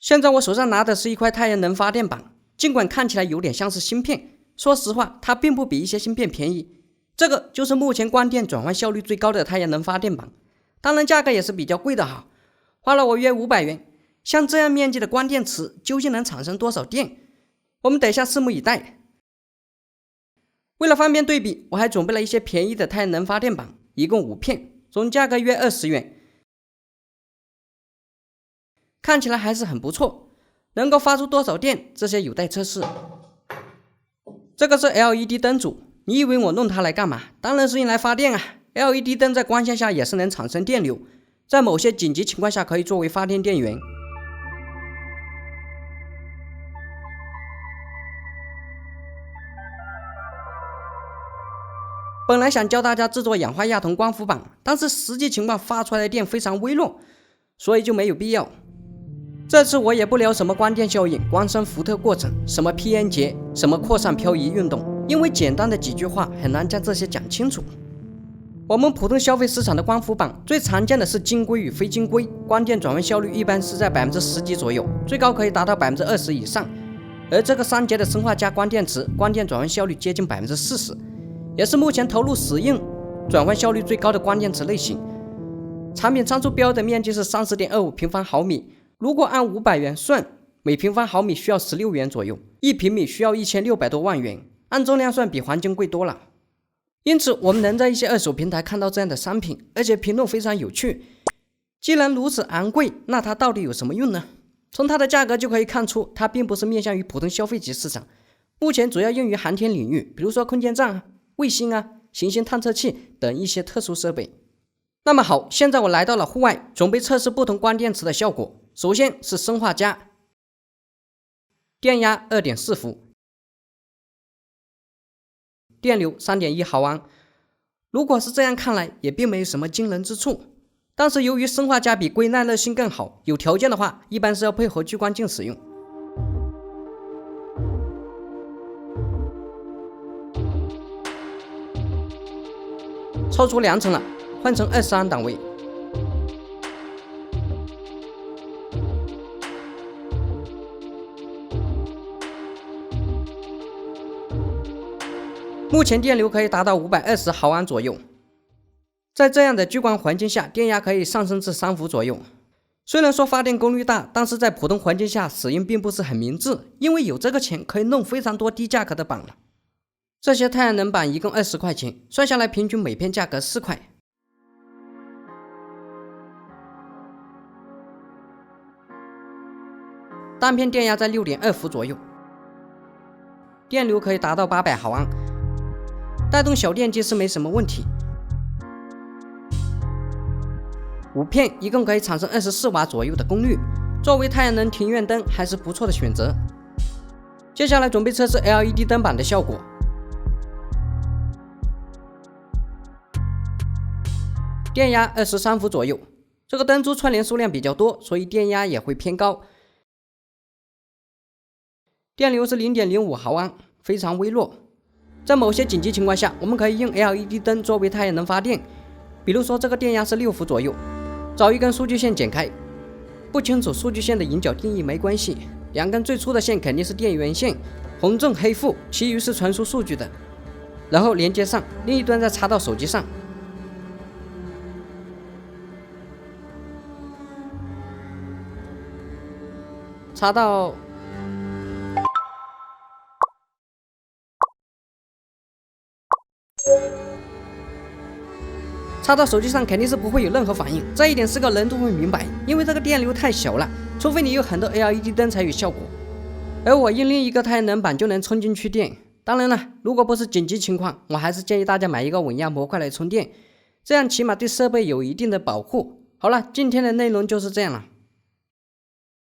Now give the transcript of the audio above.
现在我手上拿的是一块太阳能发电板，尽管看起来有点像是芯片，说实话它并不比一些芯片便宜。这个就是目前光电转换效率最高的太阳能发电板，当然价格也是比较贵的哈，花了我约500元。像这样面积的光电池究竟能产生多少电？我们等一下拭目以待。为了方便对比，我还准备了一些便宜的太阳能发电板，一共5片，总价格约20元。看起来还是很不错，能够发出多少电，这些有待测试。这个是 LED 灯组，你以为我弄它来干嘛？当然是用来发电啊。LED 灯在光线下也是能产生电流，在某些紧急情况下可以作为发电电源。本来想教大家制作氧化亚铜光伏板，但是实际情况发出来的电非常微弱，所以就没有必要。这次我也不聊什么光电效应、光生伏特过程、什么 PN 结、什么扩散漂移运动，因为简单的几句话很难将这些讲清楚。我们普通消费市场的光伏板最常见的是晶硅与非晶硅，光电转换效率一般是在10%几左右，最高可以达到20%以上。而这个3节的砷化镓光电池，光电转换效率接近40%，也是目前投入使用转换效率最高的光电池类型。产品参数标的面积是30.25平方毫米，如果按500元算，每平方毫米需要16元左右，1平米需要1600多万元，按重量算比黄金贵多了。因此我们能在一些二手平台看到这样的商品，而且评论非常有趣。既然如此昂贵，那它到底有什么用呢？从它的价格就可以看出，它并不是面向于普通消费级市场，目前主要用于航天领域，比如说空间站、卫星行星探测器等一些特殊设备。那么好，现在我来到了户外，准备测试不同光电池的效果。首先是砷化镓，电压 2.4 伏，电流 3.1 毫安。如果是这样看来，也并没有什么惊人之处。但是由于砷化镓比硅耐热性更好，有条件的话，一般是要配合聚光镜使用。超出2层了，换成20安档位。目前电流可以达到520毫安左右，在这样的聚光环境下，电压可以上升至3伏左右。虽然说发电功率大，但是在普通环境下使用并不是很明智，因为有这个钱可以弄非常多低价格的板了。这些太阳能板一共20块钱，算下来平均每片价格4块。单片电压在 6.2 伏左右，电流可以达到800毫安，带动小电机是没什么问题。5片一共可以产生24瓦左右的功率，作为太阳能庭院灯还是不错的选择。接下来准备测试 LED 灯板的效果。电压23伏左右，这个灯珠串联数量比较多，所以电压也会偏高。电流是 0.05 毫安，非常微弱。在某些紧急情况下，我们可以用 LED 灯作为太阳能发电，比如说这个电压是6伏左右，找一根数据线剪开，不清楚数据线的引脚定义没关系，2根最粗的线肯定是电源线，红正黑负，其余是传输数据的，然后连接上，另一端再插到手机上。插到手机上肯定是不会有任何反应，这一点是个人都会明白，因为这个电流太小了，除非你有很多 LED 灯才有效果。而我用另一个太阳能板就能充进去电。当然了，如果不是紧急情况，我还是建议大家买一个稳压模块来充电，这样起码对设备有一定的保护。好了，今天的内容就是这样了。